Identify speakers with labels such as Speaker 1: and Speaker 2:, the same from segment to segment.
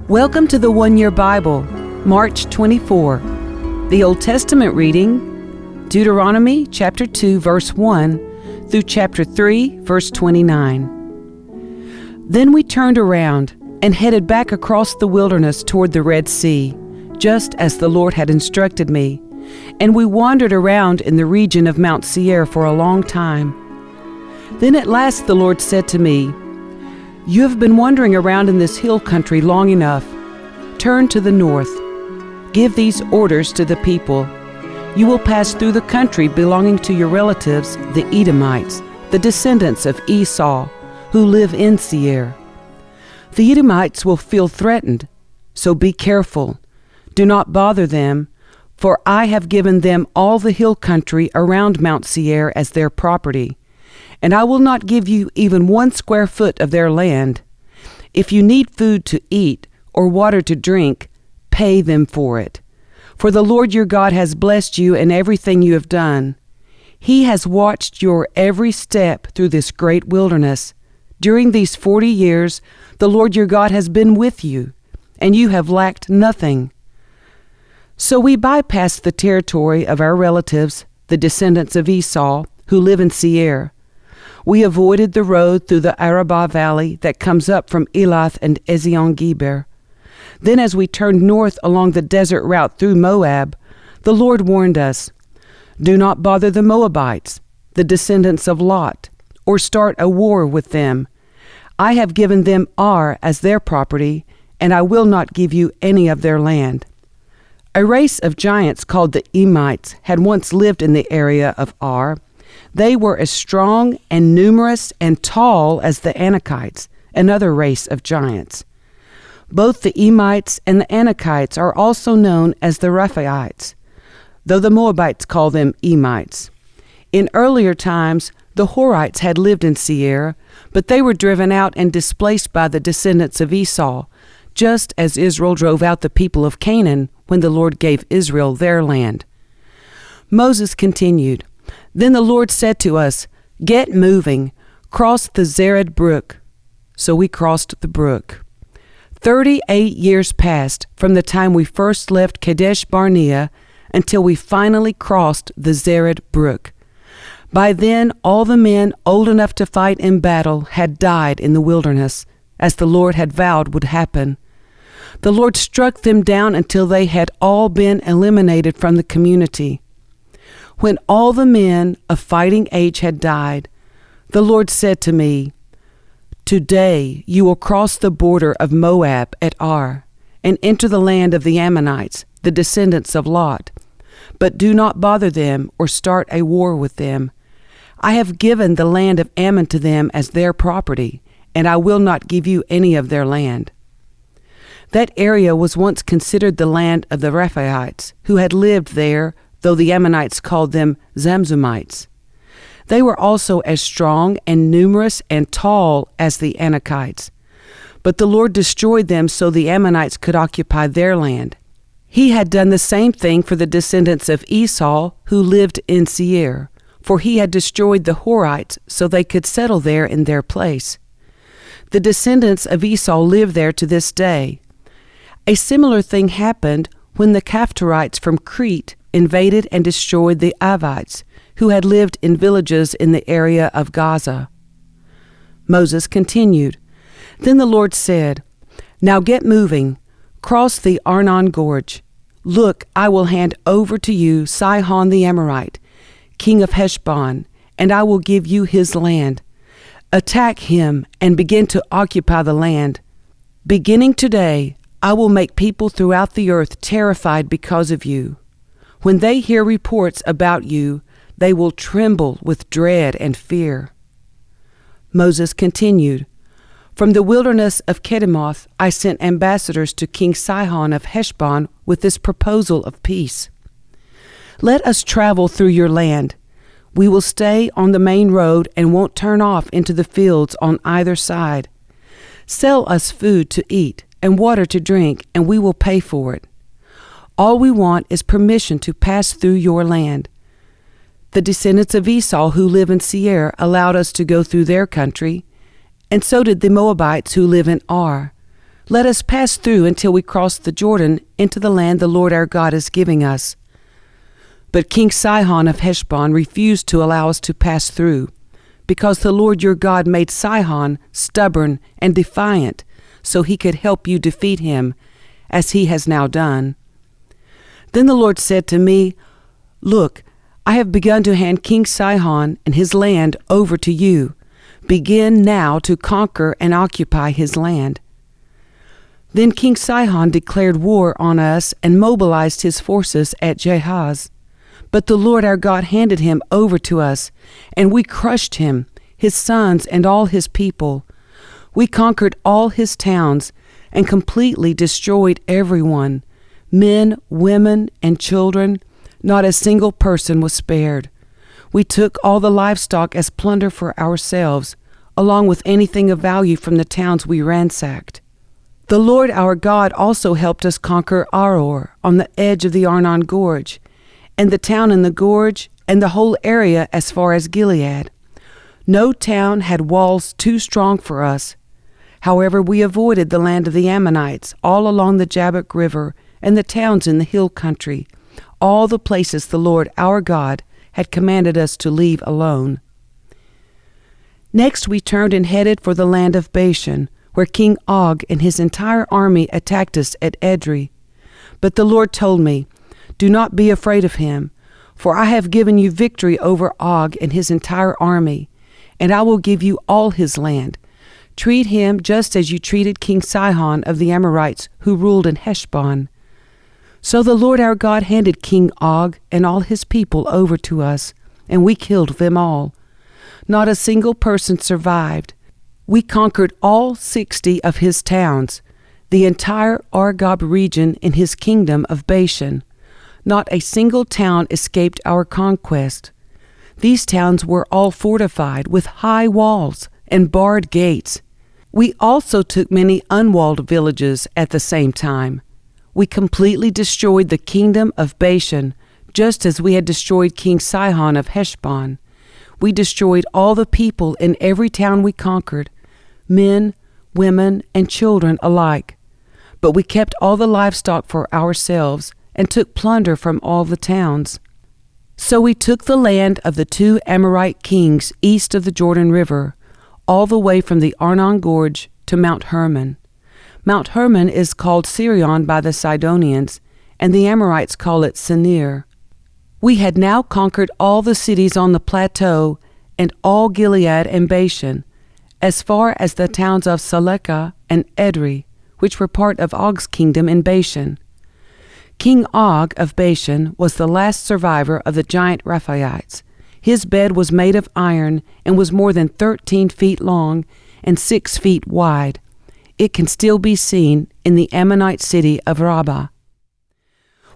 Speaker 1: Welcome to the One Year Bible, March 24. The Old Testament reading, Deuteronomy chapter 2, verse 1 through chapter 3, verse 29. Then we turned around and headed back across the wilderness toward the Red Sea, just as the Lord had instructed me, and we wandered around in the region of Mount Seir for a long time. Then at last the Lord said to me, "You have been wandering around in this hill country long enough. Turn to the north. Give these orders to the people. You will pass through the country belonging to your relatives, the Edomites, the descendants of Esau, who live in Seir. The Edomites will feel threatened, so be careful. Do not bother them, for I have given them all the hill country around Mount Seir as their property. And I will not give you even 1 square foot of their land. If you need food to eat or water to drink, pay them for it. For the Lord your God has blessed you in everything you have done. He has watched your every step through this great wilderness. During these 40 years, the Lord your God has been with you, and you have lacked nothing." So we bypassed the territory of our relatives, the descendants of Esau, who live in Seir. We avoided the road through the Arabah Valley that comes up from Elath and Ezion-Geber. Then as we turned north along the desert route through Moab, the Lord warned us, "Do not bother the Moabites, the descendants of Lot, or start a war with them. I have given them Ar as their property, and I will not give you any of their land." A race of giants called the Emites had once lived in the area of Ar. They were as strong and numerous and tall as the Anakites, another race of giants. Both the Emites and the Anakites are also known as the Rephaites, though the Moabites call them Emites. In earlier times, the Horites had lived in Seir, but they were driven out and displaced by the descendants of Esau, just as Israel drove out the people of Canaan when the Lord gave Israel their land. Moses continued, "Then the Lord said to us, 'Get moving, cross the Zered brook.' So we crossed the brook. 38 years passed from the time we first left Kadesh Barnea until we finally crossed the Zered brook. By then, all the men old enough to fight in battle had died in the wilderness, as the Lord had vowed would happen. The Lord struck them down until they had all been eliminated from the community. When all the men of fighting age had died, the Lord said to me, 'Today you will cross the border of Moab at Ar, and enter the land of the Ammonites, the descendants of Lot. But do not bother them or start a war with them. I have given the land of Ammon to them as their property, and I will not give you any of their land.' That area was once considered the land of the Rephaites, who had lived there, though the Ammonites called them Zamzumites. They were also as strong and numerous and tall as the Anakites. But the Lord destroyed them so the Ammonites could occupy their land. He had done the same thing for the descendants of Esau who lived in Seir, for he had destroyed the Horites so they could settle there in their place. The descendants of Esau live there to this day. A similar thing happened when the Caphtorites from Crete invaded and destroyed the Avites, who had lived in villages in the area of Gaza." Moses continued, "Then the Lord said, 'Now get moving, cross the Arnon Gorge. Look, I will hand over to you Sihon the Amorite, king of Heshbon, and I will give you his land. Attack him and begin to occupy the land. Beginning today, I will make people throughout the earth terrified because of you. When they hear reports about you, they will tremble with dread and fear." Moses continued, "From the wilderness of Kedemoth I sent ambassadors to King Sihon of Heshbon with this proposal of peace. Let us travel through your land. We will stay on the main road and won't turn off into the fields on either side. Sell us food to eat and water to drink, and we will pay for it. All we want is permission to pass through your land. The descendants of Esau who live in Seir allowed us to go through their country, and so did the Moabites who live in Ar. Let us pass through until we cross the Jordan into the land the Lord our God is giving us." But King Sihon of Heshbon refused to allow us to pass through, because the Lord your God made Sihon stubborn and defiant, so he could help you defeat him, as he has now done. Then the Lord said to me, "Look, I have begun to hand King Sihon and his land over to you. Begin now to conquer and occupy his land." Then King Sihon declared war on us and mobilized his forces at Jahaz. But the Lord our God handed him over to us, and we crushed him, his sons, and all his people. We conquered all his towns and completely destroyed everyone, men, women, and children. Not a single person was spared. We took all the livestock as plunder for ourselves, along with anything of value from the towns we ransacked. The Lord our God also helped us conquer Aror on the edge of the Arnon Gorge, and the town in the gorge, and the whole area as far as Gilead. No town had walls too strong for us. However, we avoided the land of the Ammonites, all along the Jabbok River, and the towns in the hill country, all the places the Lord our God had commanded us to leave alone. Next we turned and headed for the land of Bashan, where King Og and his entire army attacked us at Edrei. But the Lord told me, "Do not be afraid of him, for I have given you victory over Og and his entire army, and I will give you all his land. Treat him just as you treated King Sihon of the Amorites, who ruled in Heshbon." So the Lord our God handed King Og and all his people over to us, and we killed them all. Not a single person survived. We conquered all 60 of his towns, the entire Argob region in his kingdom of Bashan. Not a single town escaped our conquest. These towns were all fortified with high walls and barred gates. We also took many unwalled villages at the same time. We completely destroyed the kingdom of Bashan, just as we had destroyed King Sihon of Heshbon. We destroyed all the people in every town we conquered, men, women, and children alike. But we kept all the livestock for ourselves and took plunder from all the towns. So we took the land of the 2 Amorite kings east of the Jordan River, all the way from the Arnon Gorge to Mount Hermon. Mount Hermon is called Sirion by the Sidonians, and the Amorites call it Senir. We had now conquered all the cities on the plateau and all Gilead and Bashan, as far as the towns of Salekah and Edrei, which were part of Og's kingdom in Bashan. King Og of Bashan was the last survivor of the giant Rephaites. His bed was made of iron and was more than 13 feet long and 6 feet wide. It can still be seen in the Ammonite city of Rabbah.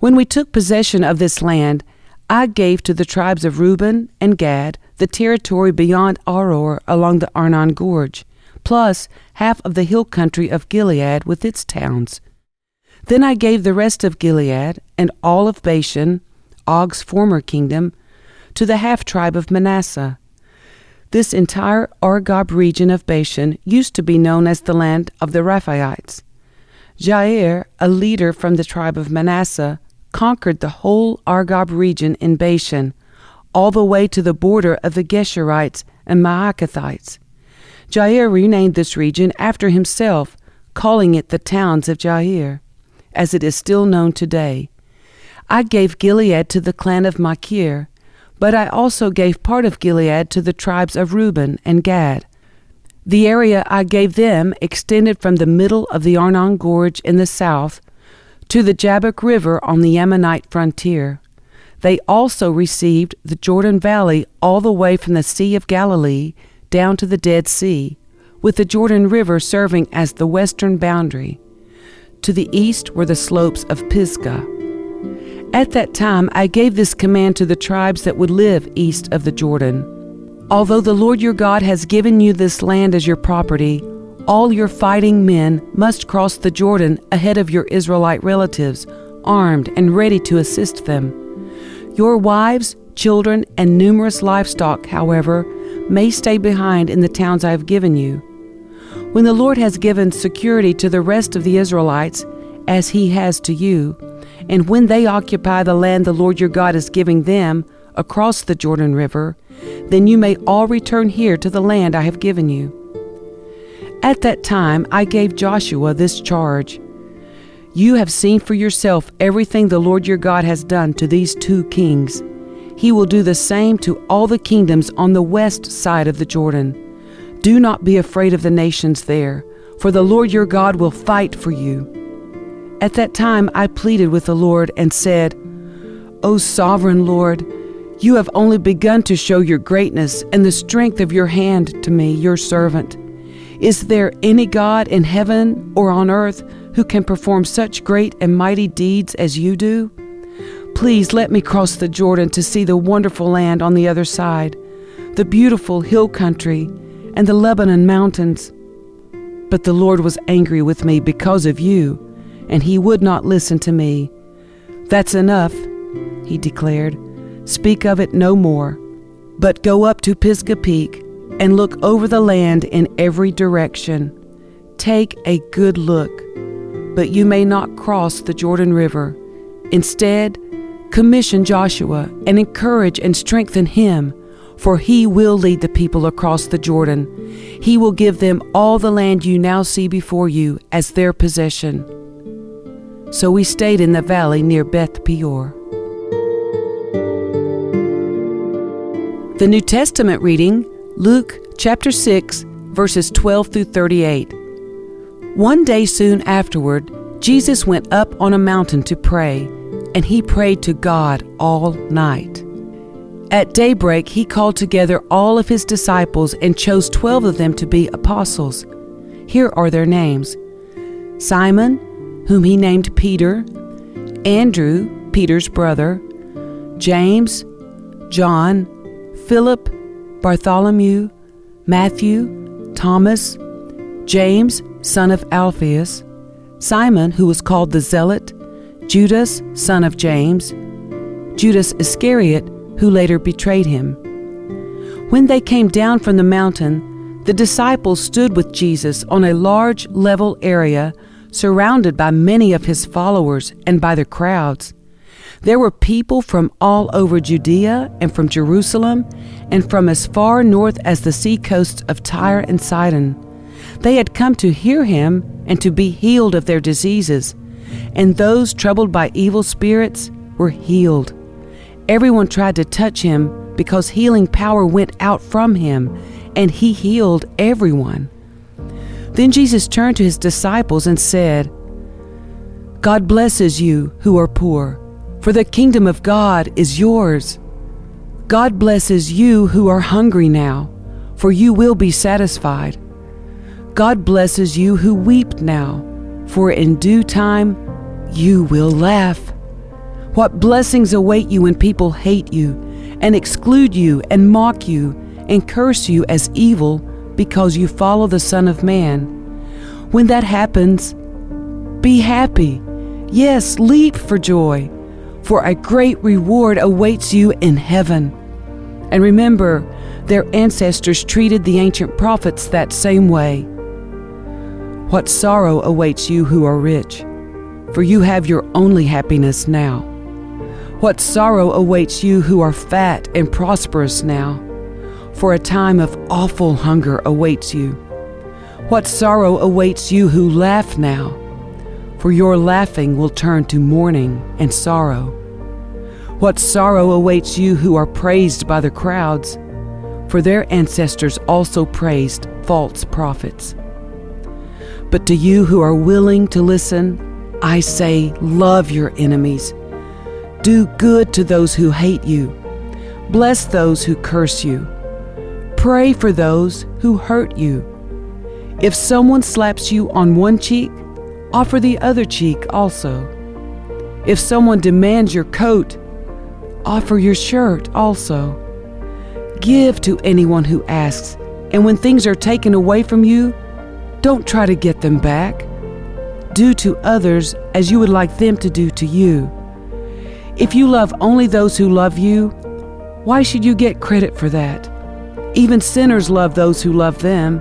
Speaker 1: When we took possession of this land, I gave to the tribes of Reuben and Gad the territory beyond Aror along the Arnon Gorge, plus half of the hill country of Gilead with its towns. Then I gave the rest of Gilead and all of Bashan, Og's former kingdom, to the half-tribe of Manasseh. This entire Argob region of Bashan used to be known as the land of the Rephaites. Jair, a leader from the tribe of Manasseh, conquered the whole Argob region in Bashan, all the way to the border of the Geshurites and Maacathites. Jair renamed this region after himself, calling it the towns of Jair, as it is still known today. I gave Gilead to the clan of Machir, but I also gave part of Gilead to the tribes of Reuben and Gad. The area I gave them extended from the middle of the Arnon Gorge in the south to the Jabbok River on the Ammonite frontier. They also received the Jordan Valley all the way from the Sea of Galilee down to the Dead Sea, with the Jordan River serving as the western boundary. To the east were the slopes of Pisgah. At that time I gave this command to the tribes that would live east of the Jordan. Although the Lord your God has given you this land as your property, all your fighting men must cross the Jordan ahead of your Israelite relatives, armed and ready to assist them. Your wives, children, and numerous livestock, however, may stay behind in the towns I have given you. When the Lord has given security to the rest of the Israelites, as He has to you, and when they occupy the land the Lord your God is giving them across the Jordan River, then you may all return here to the land I have given you. At that time I gave Joshua this charge: You have seen for yourself everything the Lord your God has done to these 2 kings. He will do the same to all the kingdoms on the west side of the Jordan. Do not be afraid of the nations there, for the Lord your God will fight for you. At that time I pleaded with the Lord and said, O sovereign Lord, you have only begun to show your greatness and the strength of your hand to me, your servant. Is there any God in heaven or on earth who can perform such great and mighty deeds as you do? Please let me cross the Jordan to see the wonderful land on the other side, the beautiful hill country, and the Lebanon mountains. But the Lord was angry with me because of you, and He would not listen to me. That's enough, He declared. Speak of it no more, but go up to Pisgah Peak and look over the land in every direction. Take a good look, but you may not cross the Jordan River. Instead, commission Joshua and encourage and strengthen him, for he will lead the people across the Jordan. He will give them all the land you now see before you as their possession. So we stayed in the valley near Beth Peor. The New Testament reading, Luke chapter 6, verses 12 through 38. One day soon afterward, Jesus went up on a mountain to pray, and He prayed to God all night. At daybreak, He called together all of His disciples and chose 12 of them to be apostles. Here are their names: Simon, whom He named Peter; Andrew, Peter's brother; James, John, Philip, Bartholomew, Matthew, Thomas, James, son of Alphaeus, Simon, who was called the Zealot, Judas, son of James, Judas Iscariot, who later betrayed Him. When they came down from the mountain, the disciples stood with Jesus on a large level area, surrounded by many of His followers and by the crowds. There were people from all over Judea and from Jerusalem and from as far north as the sea coasts of Tyre and Sidon. They had come to hear Him and to be healed of their diseases, and those troubled by evil spirits were healed. Everyone tried to touch Him because healing power went out from Him, and He healed everyone. Then Jesus turned to His disciples and said, God blesses you who are poor, for the kingdom of God is yours. God blesses you who are hungry now, for you will be satisfied. God blesses you who weep now, for in due time you will laugh. What blessings await you when people hate you and exclude you and mock you and curse you as evil because you follow the Son of Man. When that happens, be happy. Yes, leap for joy, for a great reward awaits you in heaven. And remember, their ancestors treated the ancient prophets that same way. What sorrow awaits you who are rich, for you have your only happiness now. What sorrow awaits you who are fat and prosperous now, for a time of awful hunger awaits you. What sorrow awaits you who laugh now, for your laughing will turn to mourning and sorrow. What sorrow awaits you who are praised by the crowds, for their ancestors also praised false prophets. But to you who are willing to listen, I say, love your enemies. Do good to those who hate you. Bless those who curse you. Pray for those who hurt you. If someone slaps you on one cheek, offer the other cheek also. If someone demands your coat, offer your shirt also. Give to anyone who asks, and when things are taken away from you, don't try to get them back. Do to others as you would like them to do to you. If you love only those who love you, Why should you get credit for that? Even sinners love those who love them.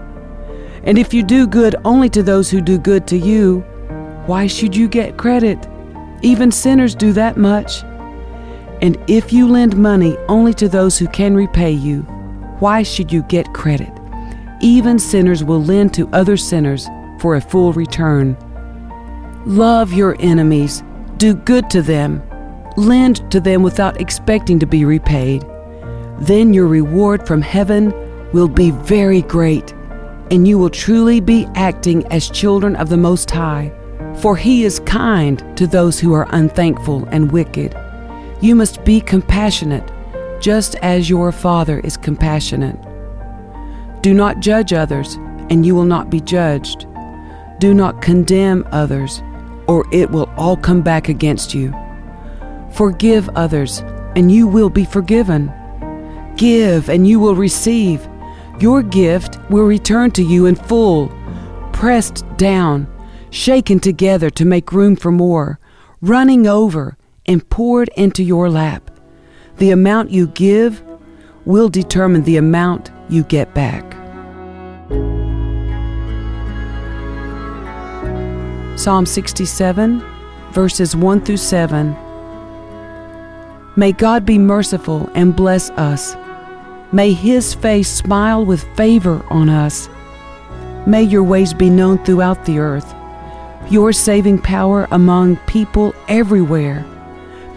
Speaker 1: And if you do good only to those who do good to you, why should you get credit? Even sinners do that much. And if you lend money only to those who can repay you, why should you get credit? Even sinners will lend to other sinners for a full return. Love your enemies. Do good to them. Lend to them without expecting to be repaid. Then your reward from heaven will be very great, and you will truly be acting as children of the Most High, for He is kind to those who are unthankful and wicked. You must be compassionate, just as your Father is compassionate. Do not judge others, and you will not be judged. Do not condemn others, or it will all come back against you. Forgive others, and you will be forgiven. Give, and you will receive. Your gift will return to you in full, pressed down, shaken together to make room for more, running over and poured into your lap. The amount you give will determine the amount you get back. Psalm 67, verses 1 through 7. May God be merciful and bless us. May His face smile with favor on us. May your ways be known throughout the earth, your saving power among people everywhere.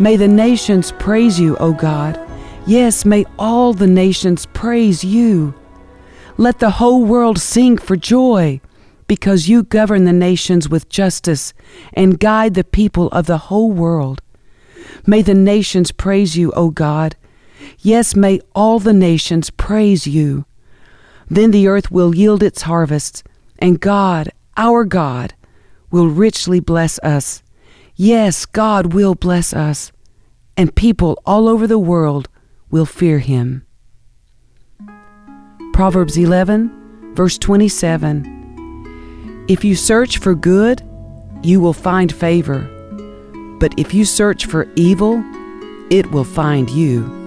Speaker 1: May the nations praise you, O God. Yes, may all the nations praise you. Let the whole world sing for joy, because you govern the nations with justice and guide the people of the whole world. May the nations praise you, O God. Yes, may all the nations praise you. Then the earth will yield its harvests, and God, our God, will richly bless us. Yes, God will bless us, and people all over the world will fear Him. Proverbs 11, verse 27. If you search for good, you will find favor. But if you search for evil, it will find you.